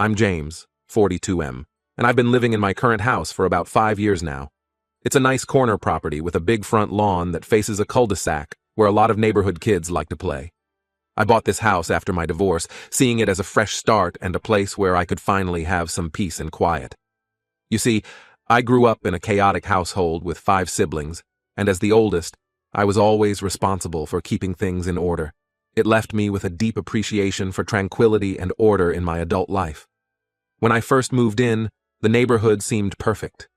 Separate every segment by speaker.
Speaker 1: I'm James, 42M, and I've been living in my current house for about 5 years now. It's a nice corner property with a big front lawn that faces a cul-de-sac where a lot of neighborhood kids like to play. I bought this house after my divorce, seeing it as a fresh start and a place where I could finally have some peace and quiet. You see, I grew up in a chaotic household with 5 siblings, and as the oldest, I was always responsible for keeping things in order. It left me with a deep appreciation for tranquility and order in my adult life. When I first moved in, the neighborhood seemed perfect.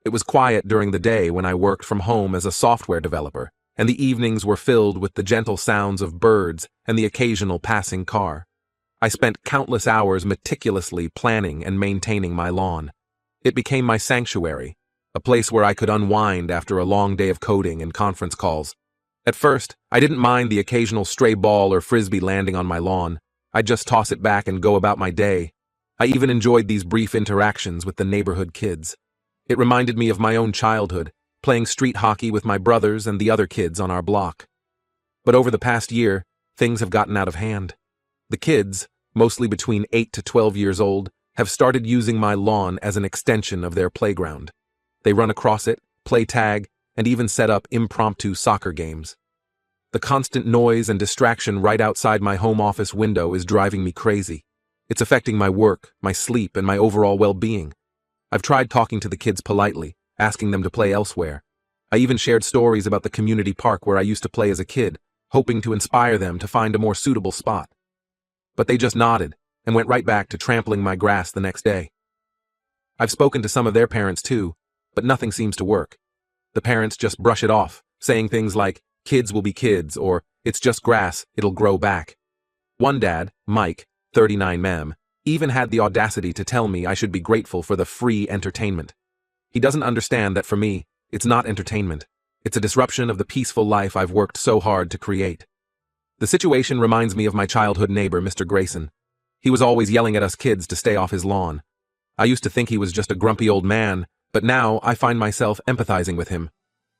Speaker 1: It was quiet during the day when I worked from home as a software developer, and the evenings were filled with the gentle sounds of birds and the occasional passing car. I spent countless hours meticulously planning and maintaining my lawn. It became my sanctuary, a place where I could unwind after a long day of coding and conference calls. At first, I didn't mind the occasional stray ball or frisbee landing on my lawn. I'd just toss it back and go about my day. I even enjoyed these brief interactions with the neighborhood kids. It reminded me of my own childhood, playing street hockey with my brothers and the other kids on our block. But over the past year, things have gotten out of hand. The kids, mostly between 8 to 12 years old, have started using my lawn as an extension of their playground. They run across it, play tag, and even set up impromptu soccer games. The constant noise and distraction right outside my home office window is driving me crazy. It's affecting my work, my sleep, and my overall well-being. I've tried talking to the kids politely, asking them to play elsewhere. I even shared stories about the community park where I used to play as a kid, hoping to inspire them to find a more suitable spot. But they just nodded and went right back to trampling my grass the next day. I've spoken to some of their parents too, but nothing seems to work. The parents just brush it off, saying things like, "Kids will be kids," or "It's just grass, it'll grow back." One dad, Mike, 39M, even had the audacity to tell me I should be grateful for the free entertainment. He doesn't understand that for me, it's not entertainment. It's a disruption of the peaceful life I've worked so hard to create. The situation reminds me of my childhood neighbor, Mr. Grayson. He was always yelling at us kids to stay off his lawn. I used to think he was just a grumpy old man, but now I find myself empathizing with him.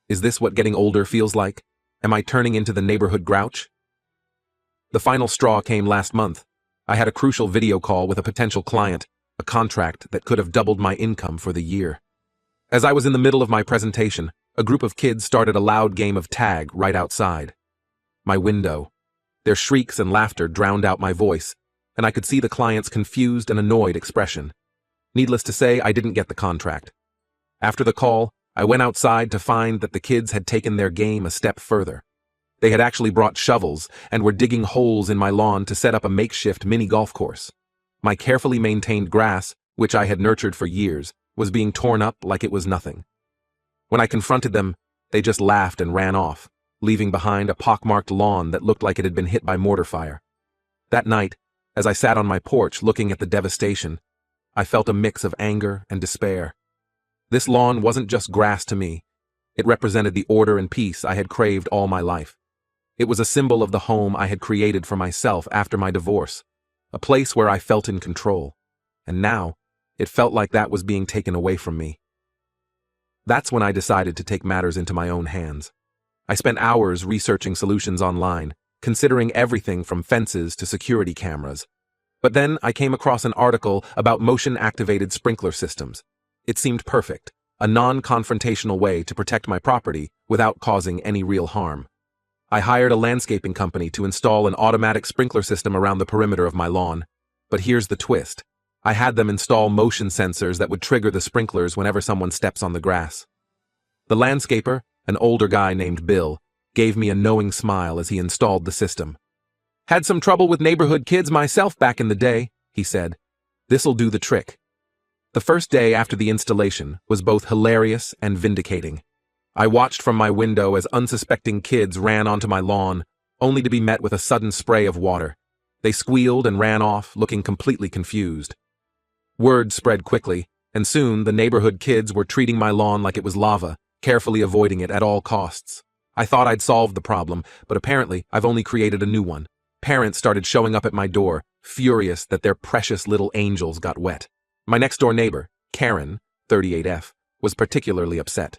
Speaker 1: Is this what getting older feels like? Am I turning into the neighborhood grouch? The final straw came last month. I had a crucial video call with a potential client, a contract that could have doubled my income for the year. As I was in the middle of my presentation, a group of kids started a loud game of tag right outside my window. Their shrieks and laughter drowned out my voice, and I could see the client's confused and annoyed expression. Needless to say, I didn't get the contract. After the call, I went outside to find that the kids had taken their game a step further. They had actually brought shovels and were digging holes in my lawn to set up a makeshift mini golf course. My carefully maintained grass, which I had nurtured for years, was being torn up like it was nothing. When I confronted them, they just laughed and ran off, leaving behind a pockmarked lawn that looked like it had been hit by mortar fire. That night, as I sat on my porch looking at the devastation, I felt a mix of anger and despair. This lawn wasn't just grass to me. It represented the order and peace I had craved all my life. It was a symbol of the home I had created for myself after my divorce, a place where I felt in control. And now, it felt like that was being taken away from me. That's when I decided to take matters into my own hands. I spent hours researching solutions online, considering everything from fences to security cameras. But then I came across an article about motion-activated sprinkler systems. It seemed perfect, a non-confrontational way to protect my property without causing any real harm. I hired a landscaping company to install an automatic sprinkler system around the perimeter of my lawn. But here's the twist. I had them install motion sensors that would trigger the sprinklers whenever someone steps on the grass. The landscaper, an older guy named Bill, gave me a knowing smile as he installed the system. "Had some trouble with neighborhood kids myself back in the day," he said. "This'll do the trick." The first day after the installation was both hilarious and vindicating. I watched from my window as unsuspecting kids ran onto my lawn, only to be met with a sudden spray of water. They squealed and ran off, looking completely confused. Word spread quickly, and soon the neighborhood kids were treating my lawn like it was lava, carefully avoiding it at all costs. I thought I'd solved the problem, but apparently I've only created a new one. Parents started showing up at my door, furious that their precious little angels got wet. My next-door neighbor, Karen, 38F, was particularly upset.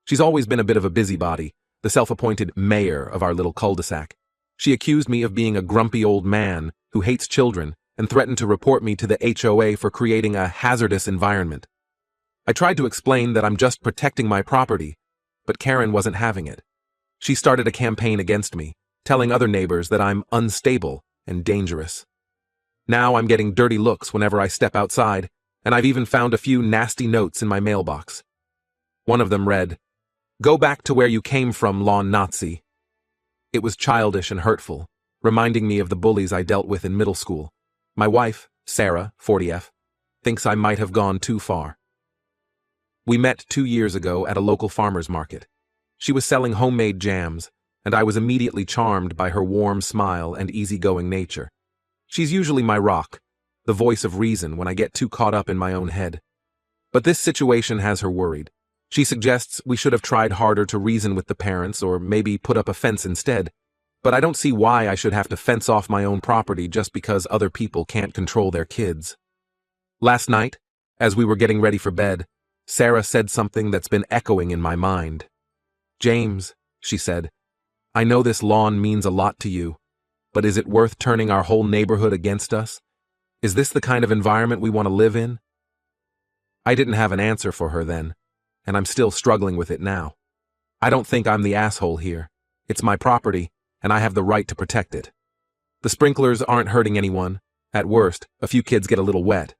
Speaker 1: She's always been a bit of a busybody, the self-appointed mayor of our little cul-de-sac. She accused me of being a grumpy old man who hates children and threatened to report me to the HOA for creating a hazardous environment. I tried to explain that I'm just protecting my property, but Karen wasn't having it. She started a campaign against me, telling other neighbors that I'm unstable and dangerous. Now I'm getting dirty looks whenever I step outside, and I've even found a few nasty notes in my mailbox. One of them read, "Go back to where you came from, lawn Nazi." It was childish and hurtful, reminding me of the bullies I dealt with in middle school. My wife, Sarah, 40F, thinks I might have gone too far. We met 2 years ago at a local farmer's market. She was selling homemade jams, and I was immediately charmed by her warm smile and easygoing nature. She's usually my rock, the voice of reason when I get too caught up in my own head. But this situation has her worried. She suggests we should have tried harder to reason with the parents or maybe put up a fence instead. But I don't see why I should have to fence off my own property just because other people can't control their kids. Last night, as we were getting ready for bed, Sarah said something that's been echoing in my mind. "James," she said, "I know this lawn means a lot to you, but is it worth turning our whole neighborhood against us? Is this the kind of environment we want to live in?" I didn't have an answer for her then, and I'm still struggling with it now. I don't think I'm the asshole here. It's my property, and I have the right to protect it. The sprinklers aren't hurting anyone. At worst, a few kids get a little wet.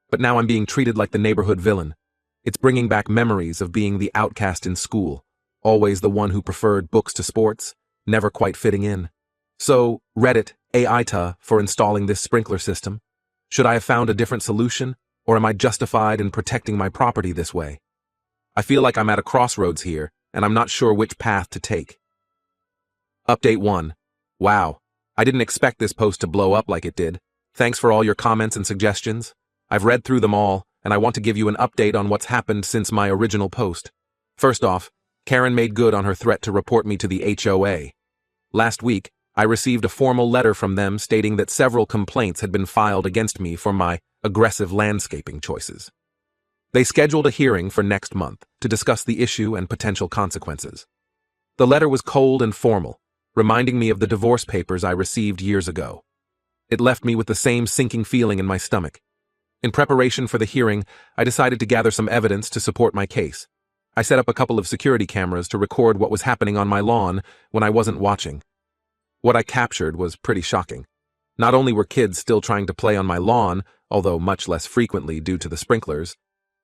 Speaker 1: But now I'm being treated like the neighborhood villain. It's bringing back memories of being the outcast in school, always the one who preferred books to sports, never quite fitting in. So, Reddit, AITA, for installing this sprinkler system. Should I have found a different solution, or am I justified in protecting my property this way? I feel like I'm at a crossroads here, and I'm not sure which path to take. Update 1. Wow, I didn't expect this post to blow up like it did. Thanks for all your comments and suggestions. I've read through them all, and I want to give you an update on what's happened since my original post. First off, Karen made good on her threat to report me to the HOA. Last week, I received a formal letter from them stating that several complaints had been filed against me for my aggressive landscaping choices. They scheduled a hearing for next month to discuss the issue and potential consequences. The letter was cold and formal, reminding me of the divorce papers I received years ago. It left me with the same sinking feeling in my stomach. In preparation for the hearing, I decided to gather some evidence to support my case. I set up a couple of security cameras to record what was happening on my lawn when I wasn't watching. What I captured was pretty shocking. Not only were kids still trying to play on my lawn, although much less frequently due to the sprinklers,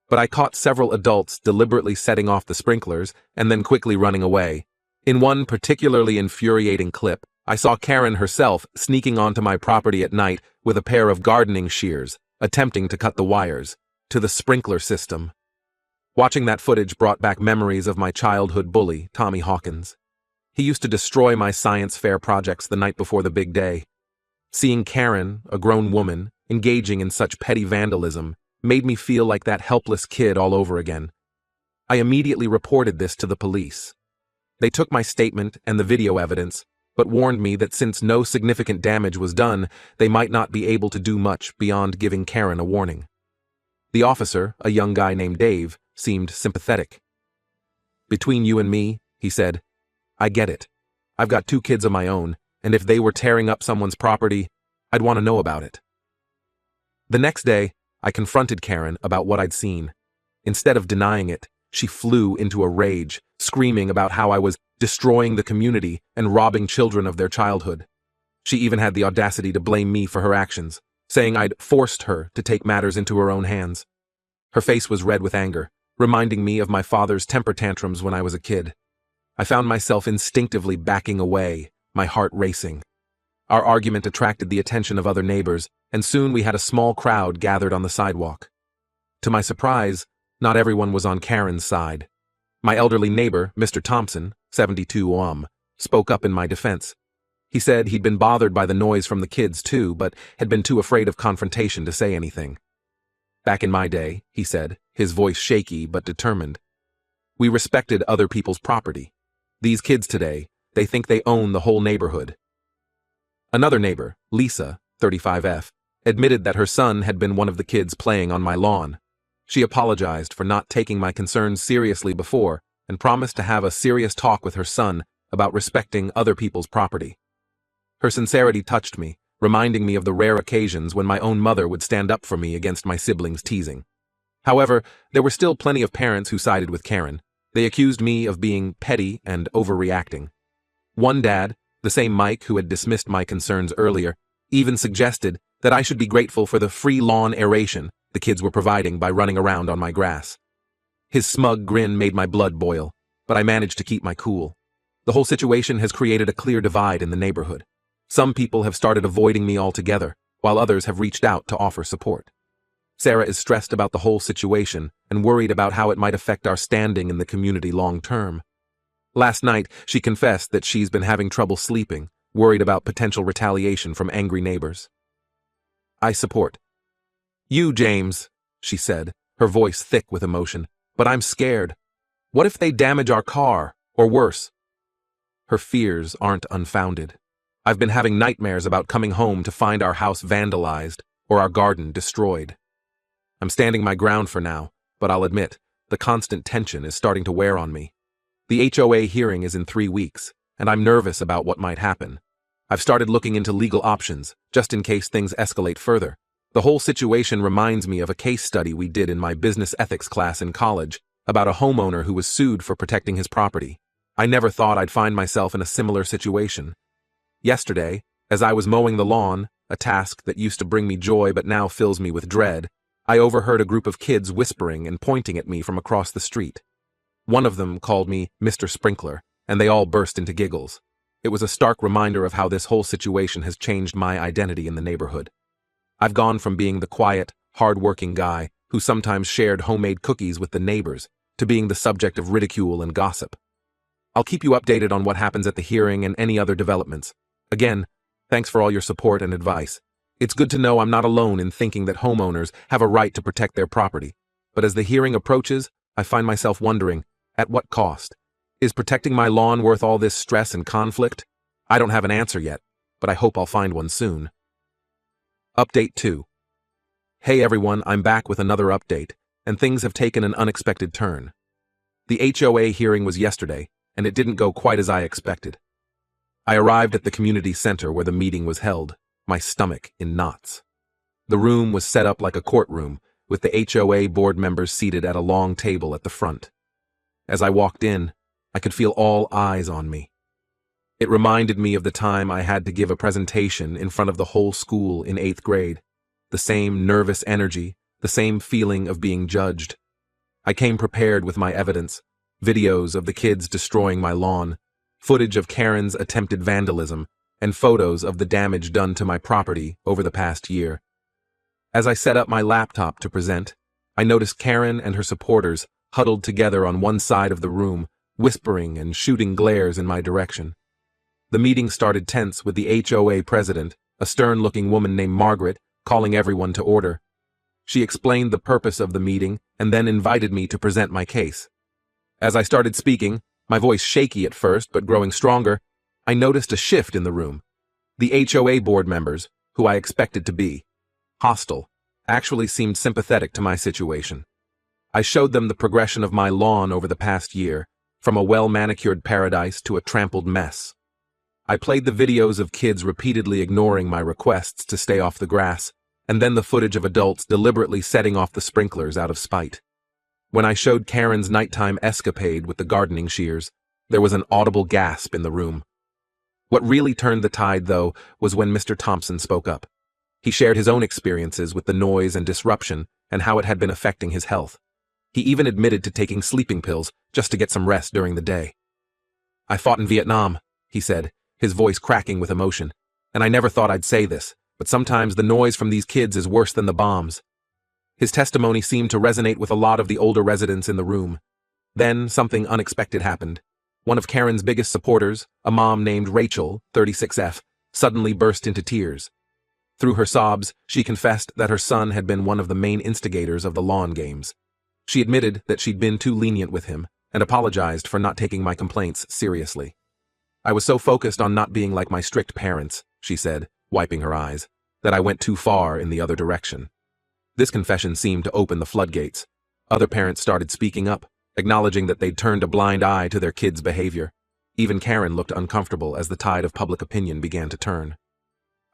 Speaker 1: but I caught several adults deliberately setting off the sprinklers and then quickly running away. In one particularly infuriating clip, I saw Karen herself sneaking onto my property at night with a pair of gardening shears, attempting to cut the wires to the sprinkler system. Watching that footage brought back memories of my childhood bully, Tommy Hawkins. He used to destroy my science fair projects the night before the big day. Seeing Karen, a grown woman, engaging in such petty vandalism made me feel like that helpless kid all over again. I immediately reported this to the police. They took my statement and the video evidence, but warned me that since no significant damage was done, they might not be able to do much beyond giving Karen a warning. The officer, a young guy named Dave, seemed sympathetic. "Between you and me," he said, "I get it. I've got 2 kids of my own, and if they were tearing up someone's property, I'd want to know about it." The next day, I confronted Karen about what I'd seen. Instead of denying it, she flew into a rage, screaming about how I was destroying the community and robbing children of their childhood. She even had the audacity to blame me for her actions, saying I'd forced her to take matters into her own hands. Her face was red with anger, reminding me of my father's temper tantrums when I was a kid. I found myself instinctively backing away, my heart racing. Our argument attracted the attention of other neighbors, and soon we had a small crowd gathered on the sidewalk. To my surprise, not everyone was on Karen's side. My elderly neighbor, Mr. Thompson, 72, spoke up in my defense. He said he'd been bothered by the noise from the kids too, but had been too afraid of confrontation to say anything. Back in my day, he said, his voice shaky but determined, we respected other people's property. These kids today, they think they own the whole neighborhood. Another neighbor, Lisa, 35F, admitted that her son had been one of the kids playing on my lawn. She apologized for not taking my concerns seriously before and promised to have a serious talk with her son about respecting other people's property. Her sincerity touched me, reminding me of the rare occasions when my own mother would stand up for me against my siblings' teasing. However, there were still plenty of parents who sided with Karen. They accused me of being petty and overreacting. One dad, the same Mike who had dismissed my concerns earlier, even suggested that I should be grateful for the free lawn aeration the kids were providing by running around on my grass. His smug grin made my blood boil, but I managed to keep my cool. The whole situation has created a clear divide in the neighborhood. Some people have started avoiding me altogether, while others have reached out to offer support. Sarah is stressed about the whole situation and worried about how it might affect our standing in the community long term. Last night, she confessed that she's been having trouble sleeping, worried about potential retaliation from angry neighbors. I support you, James, she said, her voice thick with emotion, but I'm scared. What if they damage our car, or worse? Her fears aren't unfounded. I've been having nightmares about coming home to find our house vandalized or our garden destroyed. I'm standing my ground for now, but I'll admit, the constant tension is starting to wear on me. The HOA hearing is in 3 weeks, and I'm nervous about what might happen. I've started looking into legal options, just in case things escalate further. The whole situation reminds me of a case study we did in my business ethics class in college about a homeowner who was sued for protecting his property. I never thought I'd find myself in a similar situation. Yesterday, as I was mowing the lawn, a task that used to bring me joy but now fills me with dread, I overheard a group of kids whispering and pointing at me from across the street. One of them called me Mr. Sprinkler, and they all burst into giggles. It was a stark reminder of how this whole situation has changed my identity in the neighborhood. I've gone from being the quiet, hard-working guy who sometimes shared homemade cookies with the neighbors to being the subject of ridicule and gossip. I'll keep you updated on what happens at the hearing and any other developments. Again, thanks for all your support and advice. It's good to know I'm not alone in thinking that homeowners have a right to protect their property. But as the hearing approaches, I find myself wondering, at what cost? Is protecting my lawn worth all this stress and conflict? I don't have an answer yet, but I hope I'll find one soon. Update 2. Hey everyone, I'm back with another update, and things have taken an unexpected turn. The HOA hearing was yesterday, and it didn't go quite as I expected. I arrived at the community center where the meeting was held, my stomach in knots. The room was set up like a courtroom, with the HOA board members seated at a long table at the front. As I walked in, I could feel all eyes on me. It reminded me of the time I had to give a presentation in front of the whole school in 8th grade. The same nervous energy, the same feeling of being judged. I came prepared with my evidence, videos of the kids destroying my lawn, footage of Karen's attempted vandalism, and photos of the damage done to my property over the past year. As I set up my laptop to present, I noticed Karen and her supporters huddled together on one side of the room, whispering and shooting glares in my direction. The meeting started tense with the HOA president, a stern-looking woman named Margaret, calling everyone to order. She explained the purpose of the meeting and then invited me to present my case. As I started speaking, my voice shaky at first but growing stronger, I noticed a shift in the room. The HOA board members, who I expected to be hostile, actually seemed sympathetic to my situation. I showed them the progression of my lawn over the past year, from a well-manicured paradise to a trampled mess. I played the videos of kids repeatedly ignoring my requests to stay off the grass, and then the footage of adults deliberately setting off the sprinklers out of spite. When I showed Karen's nighttime escapade with the gardening shears, there was an audible gasp in the room. What really turned the tide, though, was when Mr. Thompson spoke up. He shared his own experiences with the noise and disruption and how it had been affecting his health. He even admitted to taking sleeping pills just to get some rest during the day. I fought in Vietnam, he said, his voice cracking with emotion, and I never thought I'd say this, but sometimes the noise from these kids is worse than the bombs. His testimony seemed to resonate with a lot of the older residents in the room. Then something unexpected happened. One of Karen's biggest supporters, a mom named Rachel, 36F, suddenly burst into tears. Through her sobs, she confessed that her son had been one of the main instigators of the lawn games. She admitted that she'd been too lenient with him and apologized for not taking my complaints seriously. I was so focused on not being like my strict parents, she said, wiping her eyes, that I went too far in the other direction. This confession seemed to open the floodgates. Other parents started speaking up, acknowledging that they'd turned a blind eye to their kids' behavior. Even Karen looked uncomfortable as the tide of public opinion began to turn.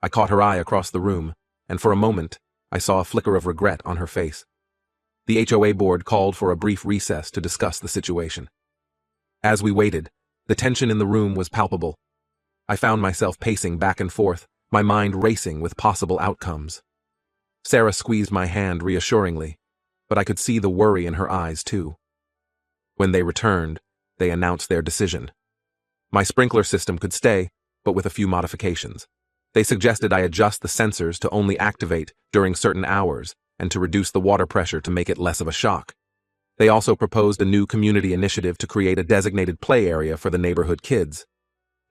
Speaker 1: I caught her eye across the room, and for a moment, I saw a flicker of regret on her face. The HOA board called for a brief recess to discuss the situation. As we waited, the tension in the room was palpable. I found myself pacing back and forth, my mind racing with possible outcomes. Sarah squeezed my hand reassuringly, but I could see the worry in her eyes too. When they returned, they announced their decision. My sprinkler system could stay, but with a few modifications. They suggested I adjust the sensors to only activate during certain hours and to reduce the water pressure to make it less of a shock. They also proposed a new community initiative to create a designated play area for the neighborhood kids.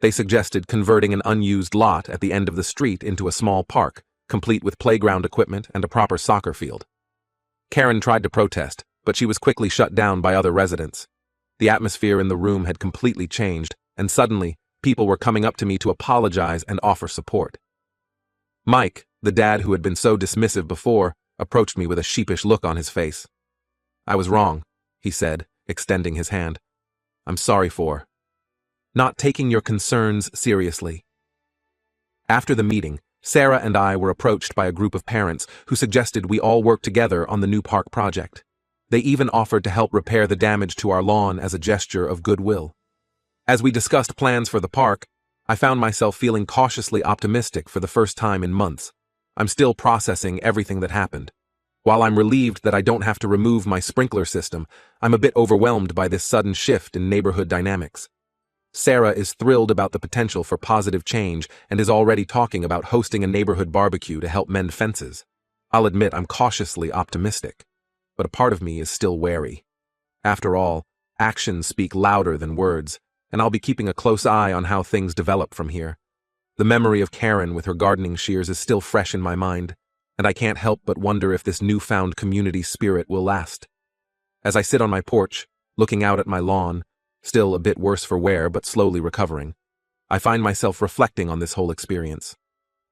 Speaker 1: They suggested converting an unused lot at the end of the street into a small park, complete with playground equipment and a proper soccer field. Karen tried to protest, but she was quickly shut down by other residents. The atmosphere in the room had completely changed, and suddenly, people were coming up to me to apologize and offer support. Mike, the dad who had been so dismissive before, approached me with a sheepish look on his face. "I was wrong," he said, extending his hand. "I'm sorry for not taking your concerns seriously." After the meeting, Sarah and I were approached by a group of parents who suggested we all work together on the new park project. They even offered to help repair the damage to our lawn as a gesture of goodwill. As we discussed plans for the park, I found myself feeling cautiously optimistic for the first time in months. I'm still processing everything that happened. While I'm relieved that I don't have to remove my sprinkler system, I'm a bit overwhelmed by this sudden shift in neighborhood dynamics. Sarah is thrilled about the potential for positive change and is already talking about hosting a neighborhood barbecue to help mend fences. I'll admit I'm cautiously optimistic, but a part of me is still wary. After all, actions speak louder than words, and I'll be keeping a close eye on how things develop from here. The memory of Karen with her gardening shears is still fresh in my mind, and I can't help but wonder if this newfound community spirit will last. As I sit on my porch, looking out at my lawn, still a bit worse for wear but slowly recovering, I find myself reflecting on this whole experience.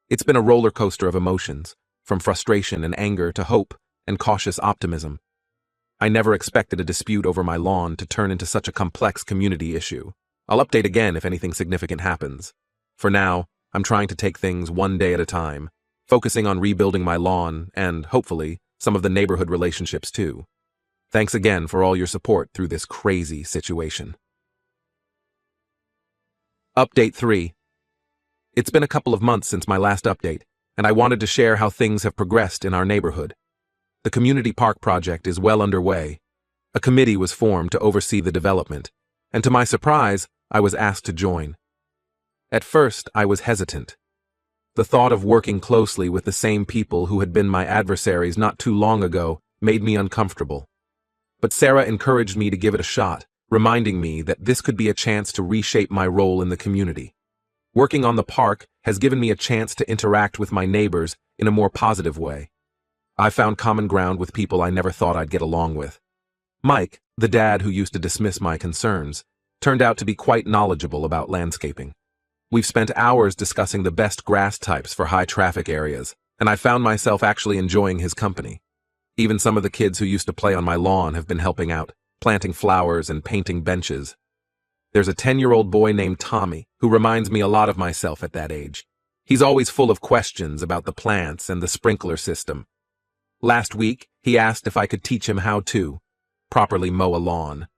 Speaker 1: It's been a roller coaster of emotions, from frustration and anger to hope and cautious optimism. I never expected a dispute over my lawn to turn into such a complex community issue. I'll update again if anything significant happens. For now, I'm trying to take things one day at a time, focusing on rebuilding my lawn and, hopefully, some of the neighborhood relationships too. Thanks again for all your support through this crazy situation. Update 3. It's been a couple of months since my last update, and I wanted to share how things have progressed in our neighborhood. The community park project is well underway. A committee was formed to oversee the development, and to my surprise, I was asked to join. At first, I was hesitant. The thought of working closely with the same people who had been my adversaries not too long ago made me uncomfortable. But Sarah encouraged me to give it a shot, reminding me that this could be a chance to reshape my role in the community. Working on the park has given me a chance to interact with my neighbors in a more positive way. I found common ground with people I never thought I'd get along with. Mike, the dad who used to dismiss my concerns, turned out to be quite knowledgeable about landscaping. We've spent hours discussing the best grass types for high-traffic areas, and I found myself actually enjoying his company. Even some of the kids who used to play on my lawn have been helping out, planting flowers and painting benches. There's a 10-year-old boy named Tommy who reminds me a lot of myself at that age. He's always full of questions about the plants and the sprinkler system. Last week, he asked if I could teach him how to properly mow a lawn.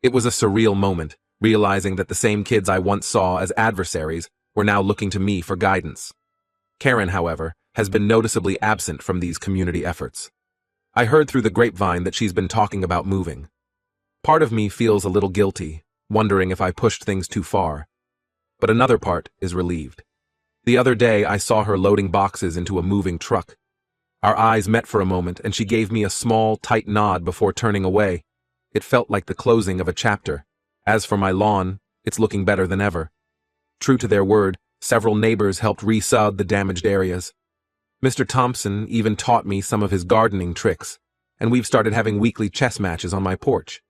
Speaker 1: It was a surreal moment, realizing that the same kids I once saw as adversaries were now looking to me for guidance. Karen, however, has been noticeably absent from these community efforts. I heard through the grapevine that she's been talking about moving. Part of me feels a little guilty, wondering if I pushed things too far. But another part is relieved. The other day, I saw her loading boxes into a moving truck. Our eyes met for a moment, and she gave me a small, tight nod before turning away. It felt like the closing of a chapter. As for my lawn, it's looking better than ever. True to their word, several neighbors helped resod the damaged areas. Mr. Thompson even taught me some of his gardening tricks, and we've started having weekly chess matches on my porch.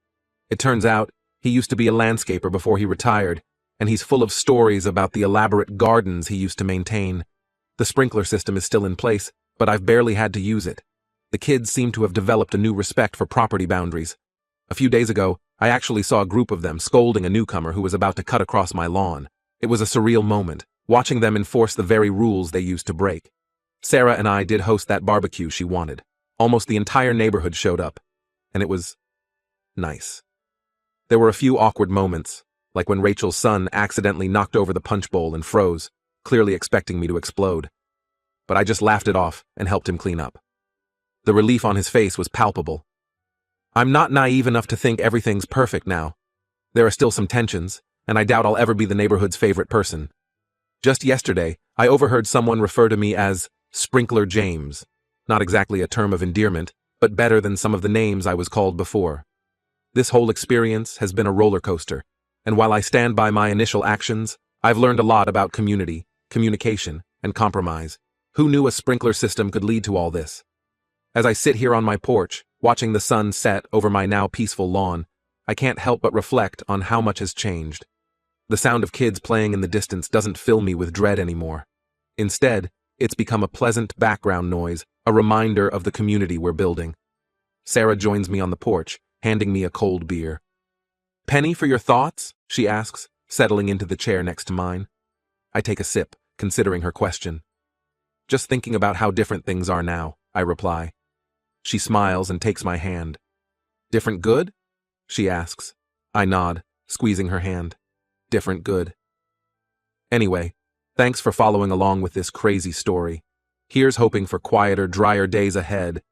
Speaker 1: It turns out, he used to be a landscaper before he retired, and he's full of stories about the elaborate gardens he used to maintain. The sprinkler system is still in place, but I've barely had to use it. The kids seem to have developed a new respect for property boundaries. A few days ago, I actually saw a group of them scolding a newcomer who was about to cut across my lawn. It was a surreal moment, watching them enforce the very rules they used to break. Sarah and I did host that barbecue she wanted. Almost the entire neighborhood showed up, and it was nice. There were a few awkward moments, like when Rachel's son accidentally knocked over the punch bowl and froze, clearly expecting me to explode. But I just laughed it off and helped him clean up. The relief on his face was palpable. I'm not naive enough to think everything's perfect now. There are still some tensions, and I doubt I'll ever be the neighborhood's favorite person. Just yesterday, I overheard someone refer to me as Sprinkler James. Not exactly a term of endearment, but better than some of the names I was called before. This whole experience has been a roller coaster, and while I stand by my initial actions, I've learned a lot about community, communication, and compromise. Who knew a sprinkler system could lead to all this? As I sit here on my porch, watching the sun set over my now peaceful lawn, I can't help but reflect on how much has changed. The sound of kids playing in the distance doesn't fill me with dread anymore. Instead, it's become a pleasant background noise, a reminder of the community we're building. Sarah joins me on the porch, handing me a cold beer. "Penny for your thoughts?" she asks, settling into the chair next to mine. I take a sip, considering her question. "Just thinking about how different things are now," I reply. She smiles and takes my hand. "Different good?" she asks. I nod, squeezing her hand. Different good. Anyway, thanks for following along with this crazy story. Here's hoping for quieter, drier days ahead,